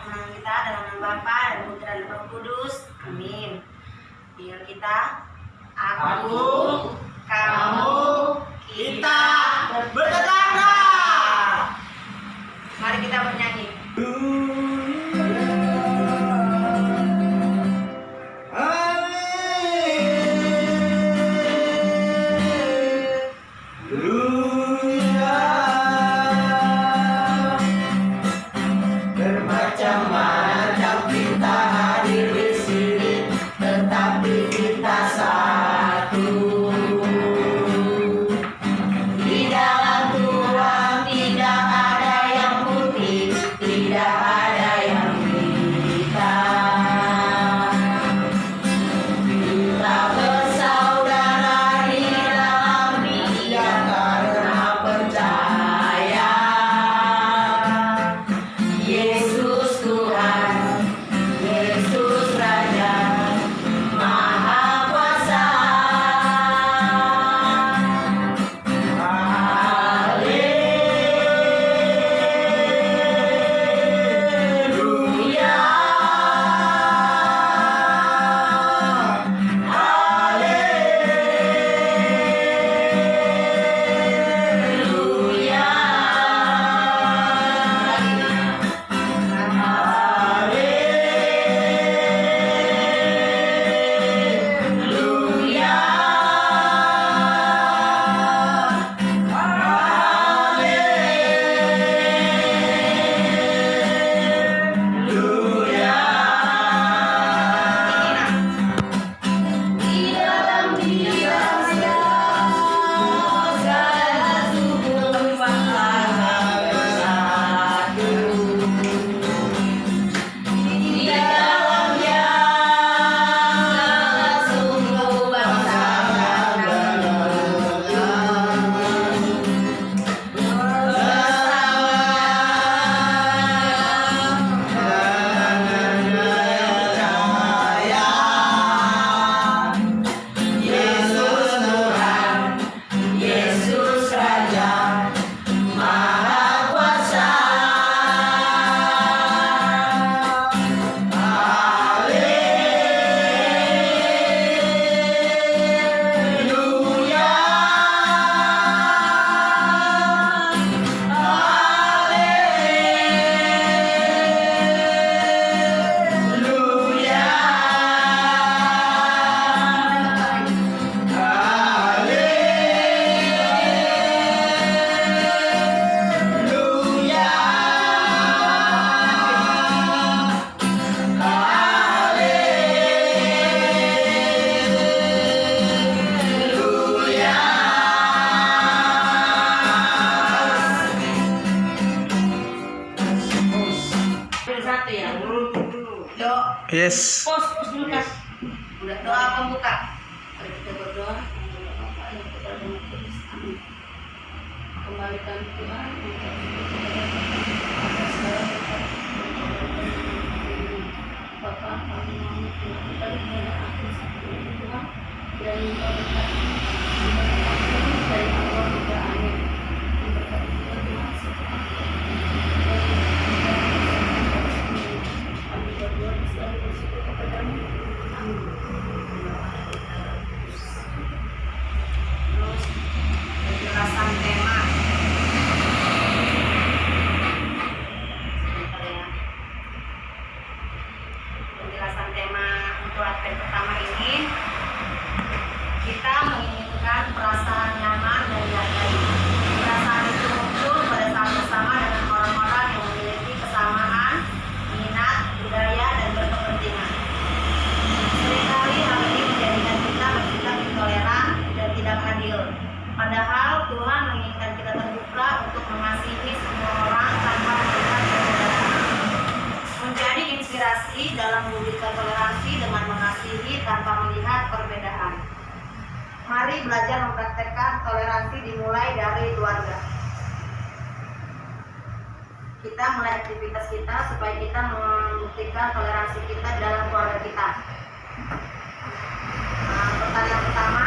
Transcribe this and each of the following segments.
kemenangan kita dalam nama Bapa dan Putra dan Roh Kudus. Amin. Biar kita, aku, kamu, kita bertetangga. Mari kita bernyanyi. Bermacam-macam kita hadir di sini, tetapi kita satu. Di dalam Tuhan tidak ada yang putih, tidak ada yang hitam. Kita bersaudara di dalam Dia karena percaya. Yesus Tuhan, Yesus Raja, Maha Kuasa. Haleluya, haleluya. Yesus Raja, Maha Kuasa. Haleluya, Satu ya. Doa. Yes. Pos dulu Kak. Udah doa pembuka. Mari kita berdoa. Bapak yang kita Amin. Kembalikan Tuhan Bapak kami mau kita kepada akhir Tuhan dan dari awal hingga akhir. Berkati Tuhan kami berdoa selalu bersyukur kepadamu. Amin. Terus penjelasan tema. Sebentar ya. Penjelasan tema untuk Advent pertama ini, kita menginginkan perasaan nyaman dan dihargai. Perasaan itu muncul pada saat bersama dengan orang-orang yang memiliki kesamaan, minat, budaya, dan berkepentingan. Seringkali hal ini menjadikan kita bersikap intoleran dan tidak adil. Padahal Tuhan menginginkan kita terbuka untuk mengasihi semua orang tanpa melihat perbedaan. Menjadi inspirasi dalam mewujudkan toleransi dengan mengasihi tanpa melihat perbedaan. Mari belajar mempraktekkan toleransi dimulai dari keluarga. Kita mulai aktivitas kita supaya kita membuktikan toleransi kita dalam keluarga kita. Pertanyaan pertama,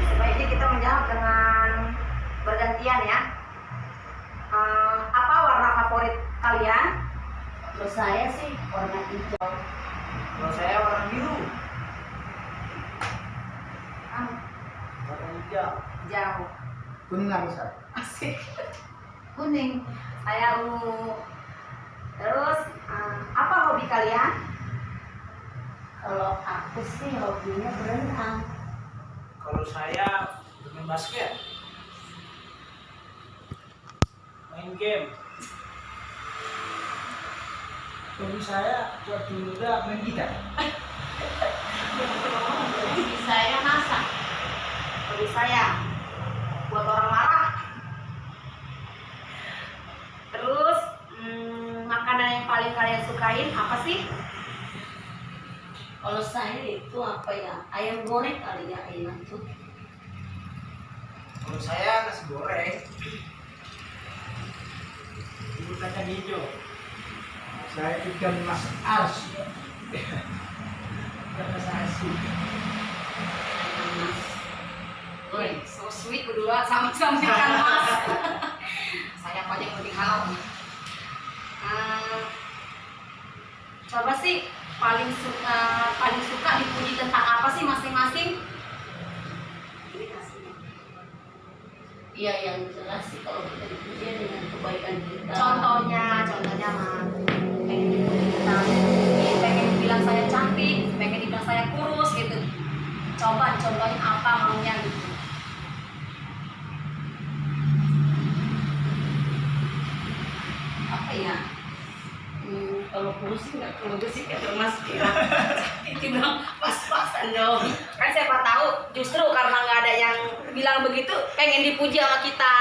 sebaiknya kita menjawab dengan bergantian ya. Apa warna favorit kalian? Kalau saya sih warna hijau. Kalau saya warna biru. Kamu Warna hijau. jauh. Kuning lagi saya. Asik. Kuning. Saya ungu. Terus apa hobi kalian? Kalau aku sih hobinya berenang. Kalau saya bermain basket. Main game. Hobi saya waktu muda main gitar. Hobi saya masak. Hobi saya buat orang marah. Terus makanan yang paling kalian sukain apa sih? Kalau saya itu apa ya? Ayam goreng kali ya enak tuh. Kalau saya nasi goreng. Bubur kacang hijau. Saya ikan mas asin. Ikan mas asin. Woi, so sweet berdua sama-sama ikan mas. Saya apa yang lebih halal. Coba sih paling suka dipuji tentang apa sih masing-masing? Ini kasihnya. Iya yang jelas sih kalau kita dipuji dengan kebaikan kita. Contohnya mah pengen dipuji tentang pengen dibilang saya cantik, pengen dibilang saya kurus gitu. Coba contohin apa maunya gitu. Apa ya? Kalau kurus sih nggak kurus sih kata Mas Kira. Itu bilang pas-pasan dong. Kan siapa tahu justru karena nggak ada yang bilang begitu pengen dipuji sama kita.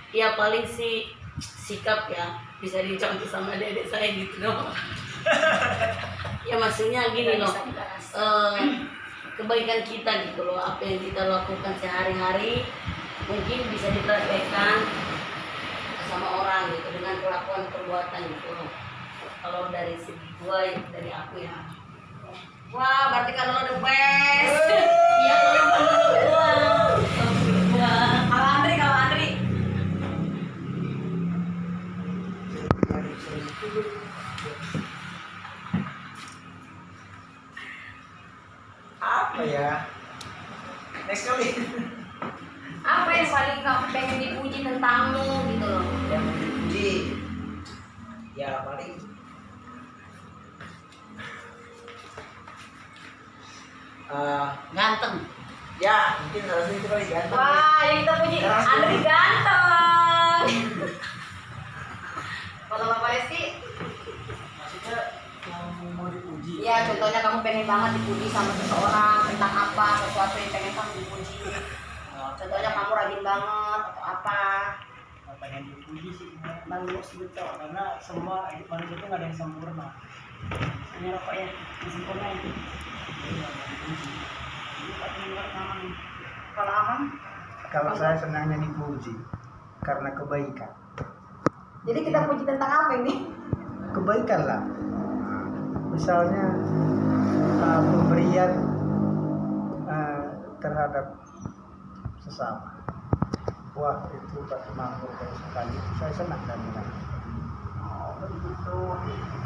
Ya paling sih sikap ya bisa dicontoh sama dedek saya gitu dong. Ya maksudnya gini loh, kebaikan kita gitu loh, apa yang kita lakukan sehari-hari mungkin bisa dipraktekkan sama orang gitu dengan kelakuan perbuatan gitu loh. Kalau dari segi gua dari aku ya. Wah, berarti kalau the best. Iya kalau menurut gua. Kalau Andri. Apa ya? Next kali. Apa yang paling kamu pengen dipuji tentangmu gitu loh? Yang dipuji. Ya paling. Ganteng. Ya mungkin salah satu itu kali ganteng. Wah, yang kita puji Andri ganteng. Kalau Bapak Reski, Maksudnya yang mau dipuji. ya contohnya kamu pengen banget dipuji sama seseorang tentang apa, sesuatu yang pengen kamu dipuji. Contohnya kamu rajin banget atau apa. Pengen dipuji sih. Bagus gitu. Karena semua manusia itu nggak ada yang sempurna. Ini rokoknya disempurnain. Kalau Amang, Kalau saya senangnya dipuji karena kebaikan. jadi kita puji tentang apa ini? Kebaikan lah. Misalnya pemberian terhadap sesama. Wah itu Pak Manggur sekali. Saya senang dan menang. Oh begitu.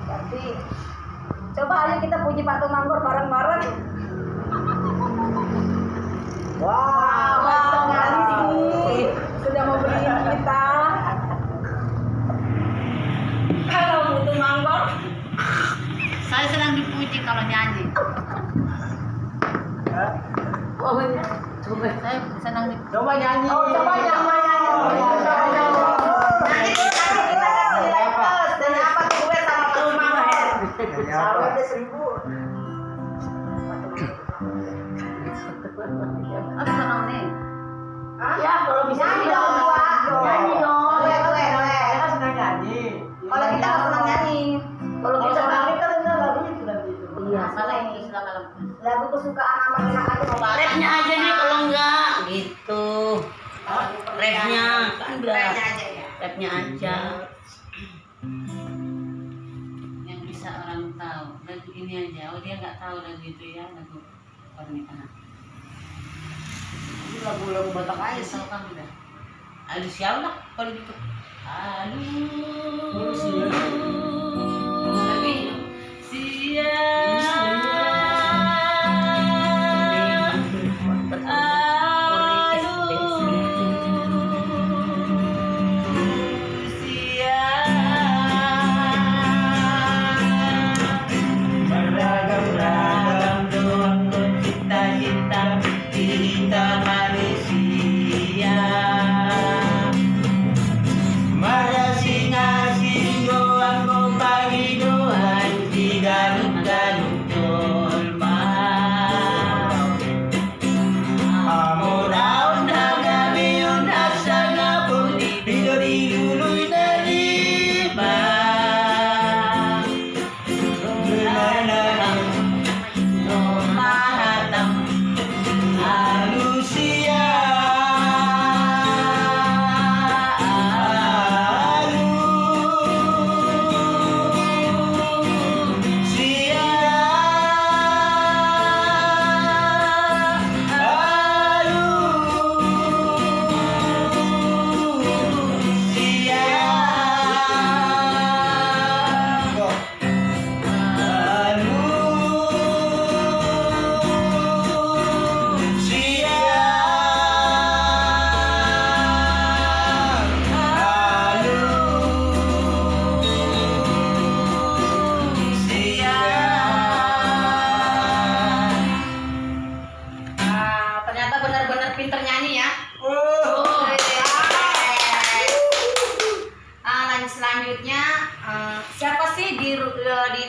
Berarti coba ayo kita puji Pak Tumanggur bareng-bareng. Wow. Wow, sekali sih sudah mau beliin kita. Halo Bu Tumanggur. Saya sedang dipuji kalau nyanyi. Oh, Coba saya senang dipuji. Coba nyanyi. oh coba nyanyi. Nanti kita kasih lepas dan apa tuh gue sama Pak Tumanggur. Apa? 1000. Aku senang nih. Hah? Ya kalau bisa Nyanyi bilang. dong, dua. Nyanyi dong. Boleh. Kan senang nyanyi. Kalau kita nggak senang nyanyi. Kalau kita nyanyi kan ada lagunya itu nanti itu. Iya, salah ini silakan. Lagu kesukaan Amang enak aja mau bareng. Rapnya aja nih kalau enggak gitu. Rapnya kan udah. Rapnya aja ya. Rapnya aja. Yang bisa orang tahu. Lagu ini aja. Oh dia nggak tahu lagu itu ya lagu pernikahan. Ini lagu-lagu Batak aja sama kamu dah. Aduh siapa lah kalau gitu. Aduh. sih di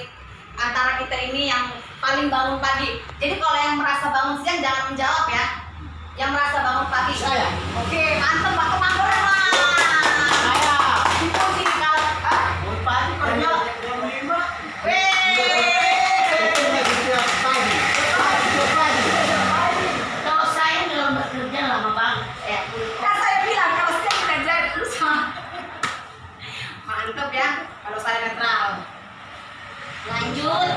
antara kita ini yang paling bangun pagi? Jadi kalau yang merasa bangun siang jangan menjawab ya. Yang merasa bangun pagi. Saya. Oke, mantep Pak Kemakmuran lah. Saya. Dipuji di kalau Bangun pagi kerja jam 5. Setiap pagi. Setiap pagi. Kalau saya dalam bekerja lama banget. Kan saya bilang kalau saya kerja terus mantep ya kalau saya netral. Lanjut.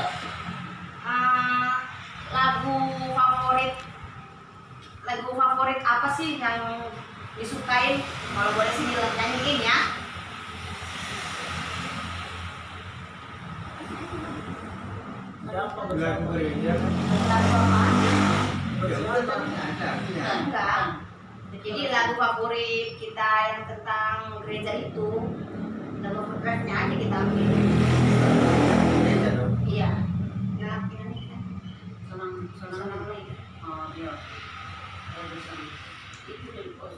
Lagu favorit apa sih yang disukain? Kalau boleh sih nyanyiin ya. Lagu gereja. Lagu apa? Ada. Enggak. Jadi lagu favorit kita yang tentang gereja itu, lagu favoritnya aja kita ambil. Iya. Nah, ini kan. Senang lagi. Oh iya. Itu dari pos.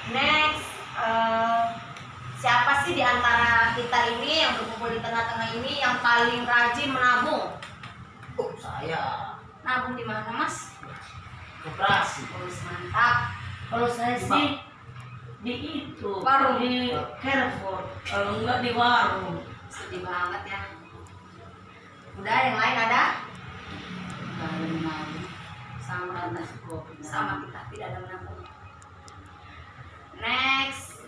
Next, siapa sih di antara kita ini yang berkumpul di tengah-tengah ini yang paling rajin menabung? Saya. Nabung di mana, Mas? Koperasi. Terus mantap. Kalau saya sih di itu Warung. di Carrefour, kalau enggak di warung. Sedih banget ya. Udah, yang lain ada? Enggak ada menabung. Sama nasi kopi. Sama kita, tidak ada menabung. Next,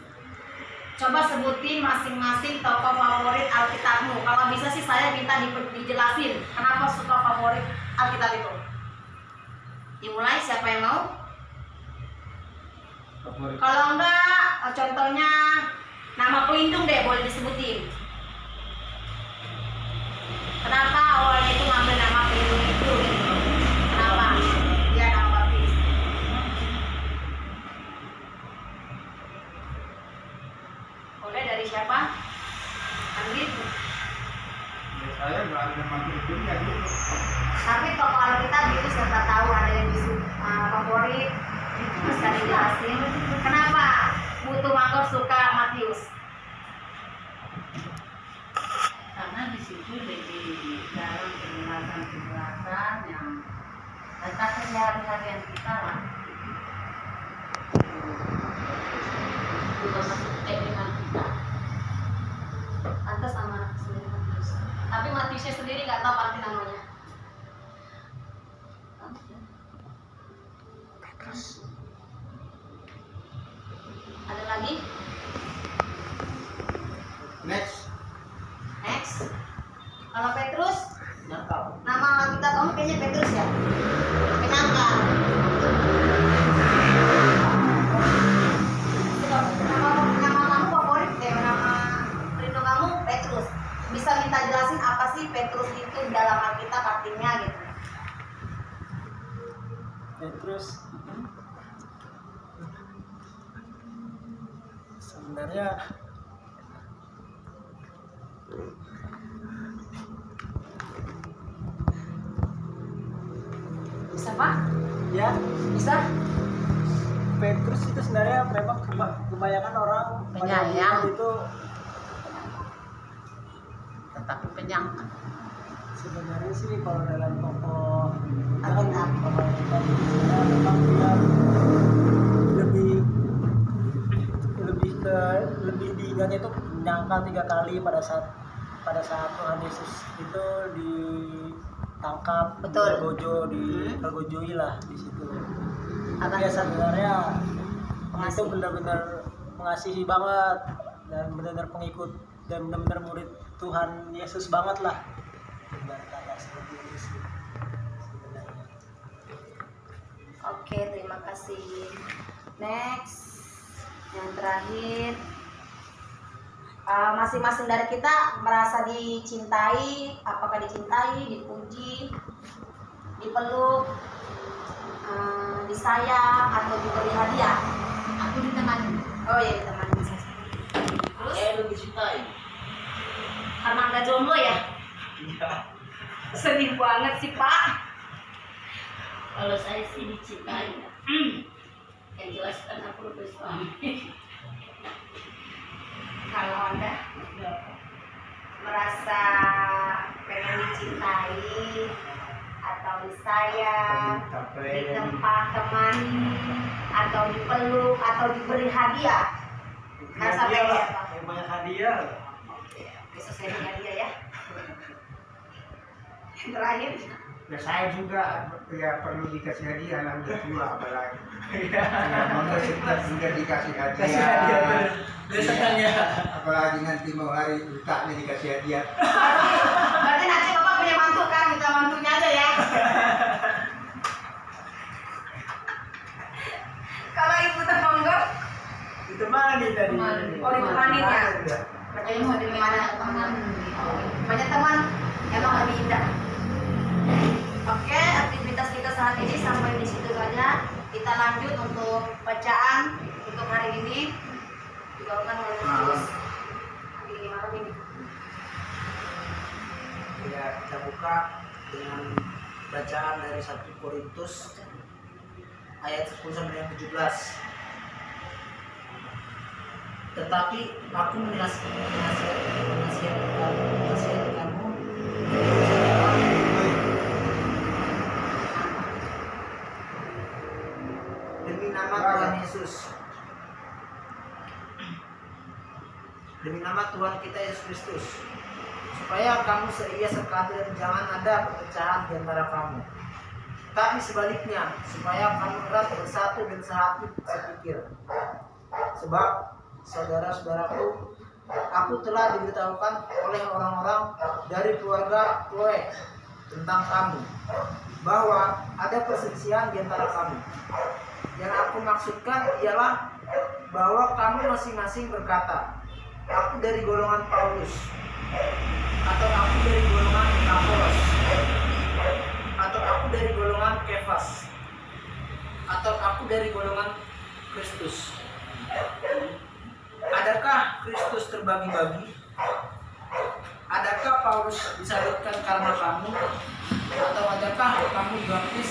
coba sebutin masing-masing tokoh favorit Alkitabmu. Kalau bisa sih saya minta dijelasin kenapa suka favorit Alkitab itu. Dimulai, siapa yang mau? Kalau enggak, contohnya nama pelindung deh boleh disebutin. Kenapa awalnya itu ngambil nama pelindung itu? Kenapa? Dia nama baptis. Boleh dari siapa? Andit. Saya nggak ada mantu dunia dulu. Tapi tokoh Alkitab itu siapa tahu ada yang favorit. Bisa dijelasin kenapa Butuh Makor suka Matius? Karena di situ jadi dalam penjelasan yang tentang keseharian kita lah. Juga masuk kehidupan kita. Pantas sama sendiri Matius. Tapi Matiusnya sendiri nggak tahu arti namanya. Ada lagi? Next. Kalau Petrus, Nggak tahu. nama kita kamu kayaknya Petrus ya? Penyangkal. Nama kamu favorit nama pelindung kamu Petrus. Bisa minta jelasin apa sih Petrus itu dalam Alkitab artinya gitu? Petrus. Sebenarnya Bisa Pak? ya Bisa? Petrus itu sebenarnya memang kebanyakan orang Penyayang. menyebut itu Tetapi penyangka. sebenarnya sih kalau dalam tokoh Alkitab. tokoh Alkitab itu sebenarnya memang dia lebih lebih diingatnya itu menyangkal 3 kali pada saat Tuhan Yesus itu ditangkap, Betul. tergojoi lah di situ. Akan Dia sebenarnya itu Mengasihi. benar-benar mengasihi banget dan benar-benar pengikut dan benar-benar murid Tuhan Yesus banget lah. Ibarat kata seperti itu sih sebenarnya. Oke, terima kasih. Next, yang terakhir, masing-masing dari kita merasa dicintai, apakah dicintai, dipuji, dipeluk, disayang, atau diberi hadiah? Aku ditemani. Oh iya, ditemani. Saya lebih dicintai. Karena nggak jomblo ya? Sedih banget sih Pak. Kalau saya sih dicintai. Yang jelas kan aku lebih suami. Kalau Anda merasa pengen dicintai atau disayang, ditempat temani, atau dipeluk, atau diberi hadiah, rasa pengen apa? Yang banyak hadiah. Oke, besok saya beri hadiah ya. Yang terakhir, Ya saya juga ya perlu dikasih hadiah lah udah tua apalagi. Iya. Ya monggo sudah dikasih Kasih hadiah hadiah. bener. Biasanya. Apalagi nanti mau hari utaknya dikasih hadiah. berarti nanti Bapak punya mantu kan? Minta mantunya aja ya. Kalau Ibu temanggap, Ditemani tadi. Oh, ditemani ya? Iya. berarti mau dimana teman? Banyak teman, emang lebih indah. Oke, aktivitas kita saat ini sampai di situ saja. Kita lanjut untuk bacaan untuk hari ini. Dibawakan oleh Terus hari malam ini. Ya, kita buka dengan bacaan dari 1 Korintus ayat 10 sampai dengan 17. Tetapi aku menasihatkan kamu demi nama Tuhan Yesus, demi nama Tuhan kita Yesus Kristus, supaya kamu seia sekali dan jangan ada perpecahan di antara kamu. Tapi sebaliknya, supaya kamu erat bersatu dan sehati sepikir. Sebab saudara-saudaraku, aku telah diberitahukan oleh orang-orang dari keluarga Chloe tentang kamu, bahwa ada perselisihan di antara kamu. Yang aku maksudkan ialah bahwa kamu masing-masing berkata, aku dari golongan Paulus, atau aku dari golongan Apolos, atau aku dari golongan Kefas, atau aku dari golongan Kristus. Adakah Kristus terbagi-bagi? Adakah Paulus disalibkan karena kamu? Atau adakah kamu dibaptis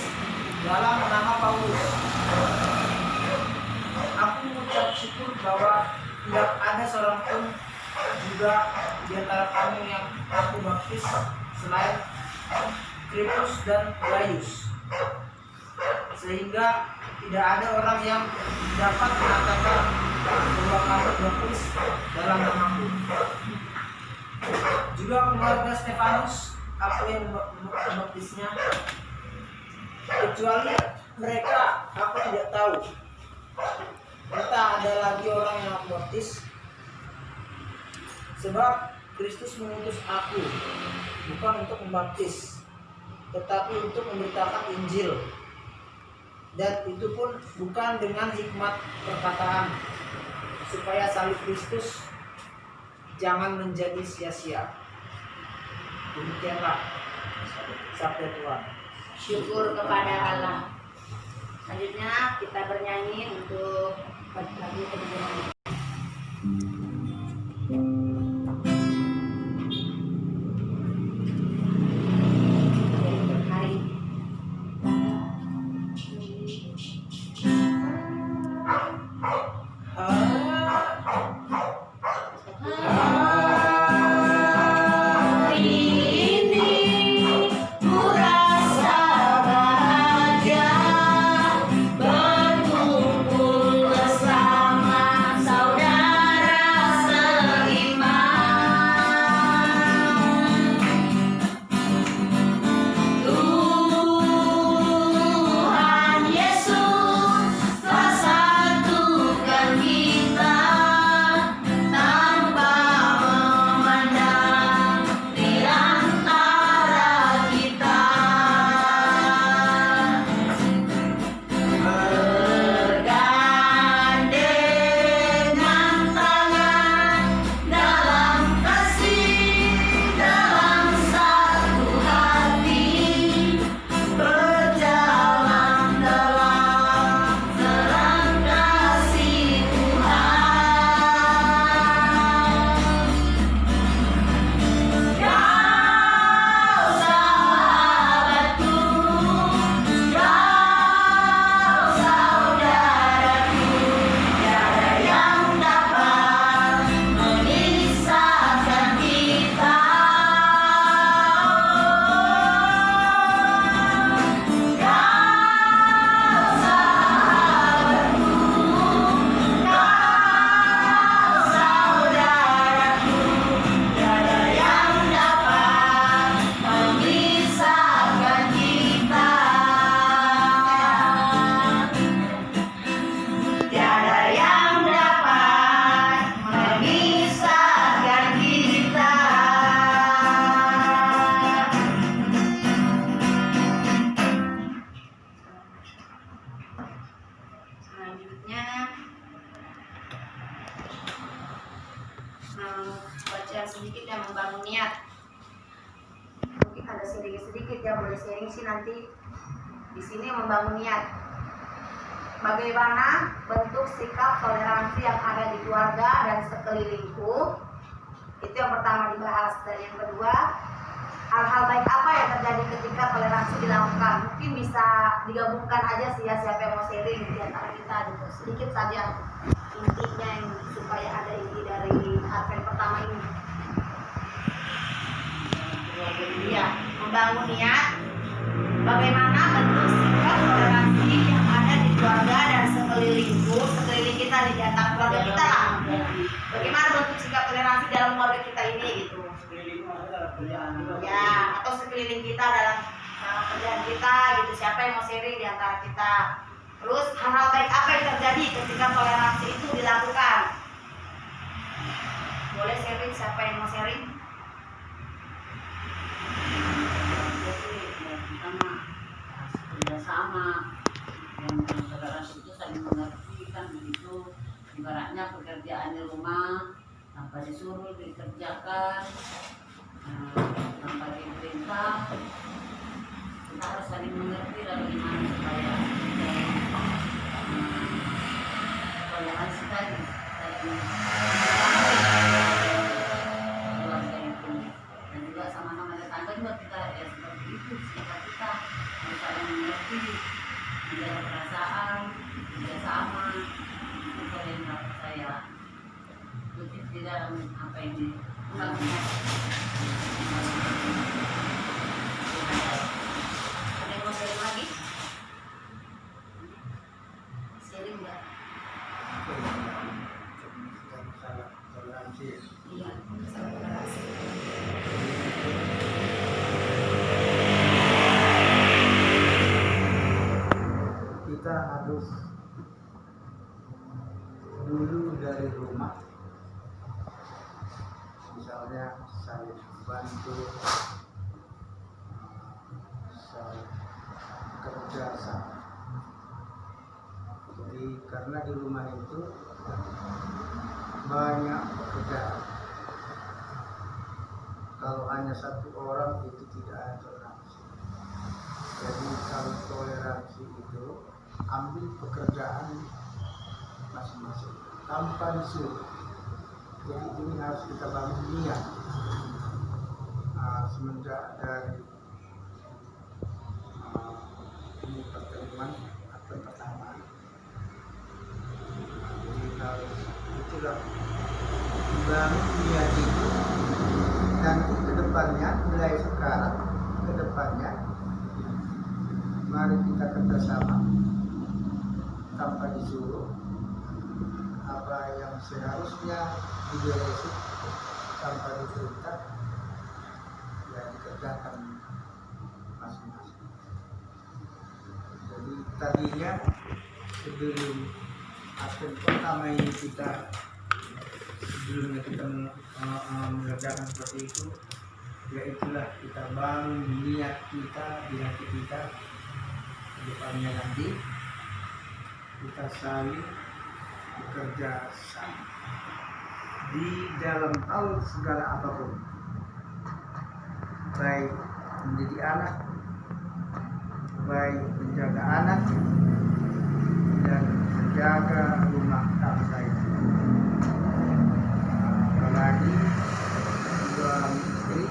dalam nama Paulus? Aku mengucap syukur bahwa tidak ada seorang pun juga di antara kamu yang aku baptis selain Krispus dan Gaius, sehingga tidak ada orang yang dapat mengatakan bahwa kamu baptis dalam namaku. Juga keluarga Stefanus, aku yang membaptisnya, kecuali mereka aku tidak tahu. Entah ada lagi orang yang aku baptis, sebab Kristus mengutus aku bukan untuk membaptis, tetapi untuk memberitakan Injil, dan itu pun bukan dengan hikmat perkataan, supaya salib Kristus jangan menjadi sia-sia. Demikianlah sabda Tuhan. Syukur kepada Allah. Selanjutnya kita bernyanyi untuk lagu kedua. sedikit yang membangun niat. Mungkin ada sedikit ya, boleh sharing sih nanti di sini membangun niat. Bagaimana bentuk sikap toleransi yang ada di keluarga dan sekelilingku? Itu yang pertama dibahas. Dan yang kedua, hal-hal baik apa yang terjadi ketika toleransi dilakukan? Mungkin bisa digabungkan aja sih ya, siapa yang mau sharing di antara kita gitu. Sedikit saja intinya yang supaya ada inti dari Advent pertama ini. Ya, membangun niat. Bagaimana bentuk sikap toleransi yang ada di keluarga dan sekelilingku, sekeliling kita di antara keluarga kita lah. Bagaimana bentuk sikap toleransi dalam keluarga kita ini gitu. Ya, atau sekeliling kita dalam kerjaan kita gitu. Siapa yang mau sharing di antara kita? Terus hal-hal baik apa yang terjadi ketika toleransi itu dilakukan? Boleh sharing, siapa yang mau sharing? Pertama kerjasama, yang toleransi itu saling mengerti kan begitu. Ibaratnya pekerjaan di rumah tanpa disuruh dikerjakan, tanpa diperintah, kita harus saling mengerti dan bagaimana supaya toleransi tadi keluarga itu, dan juga sama-sama tetangga juga kita ya seperti itu sikap kita harus saling mengerti, menjaga perasaan, kerjasama. Itu kalau yang menurut saya kutip di dalam apa ini undang-undang. Ada yang mau sharing lagi? Sharing nggak? Masalah toleransi. Iya, masalah toleransi. Kita harus dulu dari rumah, misalnya saling bantu, saling kerja sama. Jadi karena di rumah itu banyak pekerjaan. Kalau hanya satu orang itu tidak ada toleransi. Jadi kalau toleransi itu ambil pekerjaan masing-masing tanpa disuruh. Jadi ini harus kita bangun niat. Semenjak dari ini pertemuan atau pertama. Jadi kalau itulah bangun niat itu, nanti kedepannya mulai sekarang kedepannya mari kita kerjasama tanpa disuruh. Apa yang seharusnya diberesin tanpa diperintah ya dikerjakan masing-masing. Jadi tadinya sebelum Advent pertama ini sebelumnya kita mengerjakan seperti itu, ya itulah kita bangun niat kita di hati kita ke depannya nanti kita saling bekerja sama di dalam hal segala apapun, baik mendidik anak, baik menjaga anak dan menjaga rumah tangga itu. Apalagi suami istri,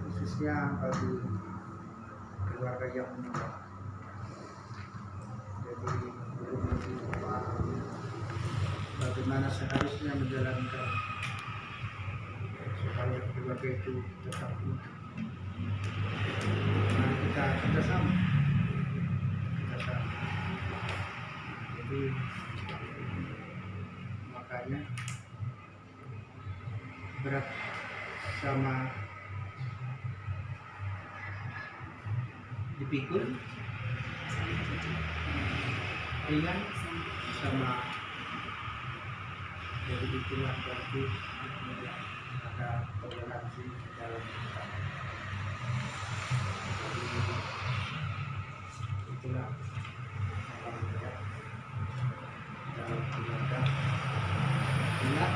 khususnya bagi keluarga yang meninggal. Jadi belum dipahami bagaimana seharusnya menjalankan supaya keluarga itu tetap utuh. Mari kita kerjasama. Jadi makanya berat sama dipikul, ringan sama. Jadi itulah berarti ada toleransi dalam kita. Jadi itulah alhamdulillah dalam keluarga. Ingat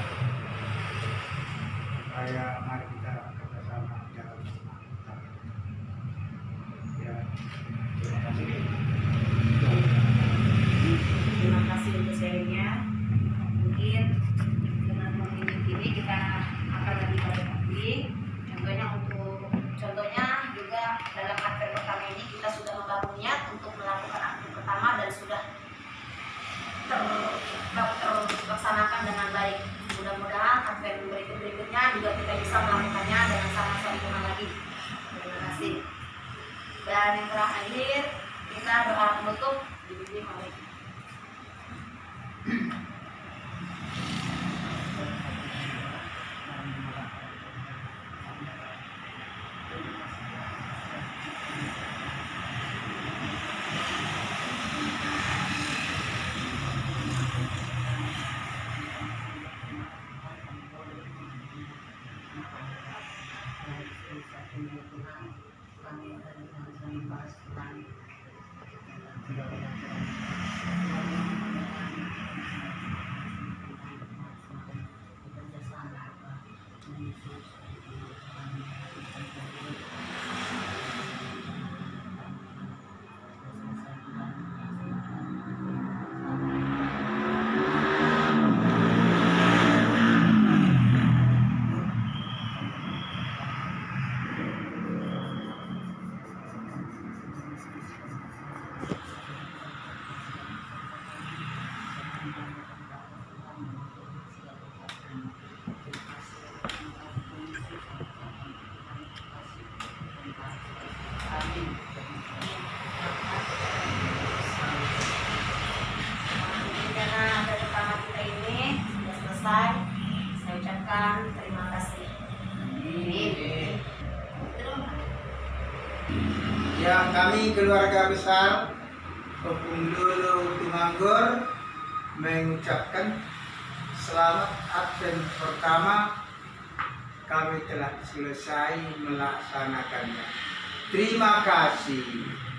baik. Mudah-mudahan Advent berikutnya juga kita bisa melakukannya dengan sangat sempurna lagi. Terima kasih. Dan yang terakhir, kita doa penutup dibimbing oleh karena ada pertama kita ini sudah selesai. Saya ucapkan terima kasih. Yang kami keluarga besar Pepundulu Tumanggur mengucapkan selamat Advent pertama kami telah selesai melaksanakannya. Terima kasih.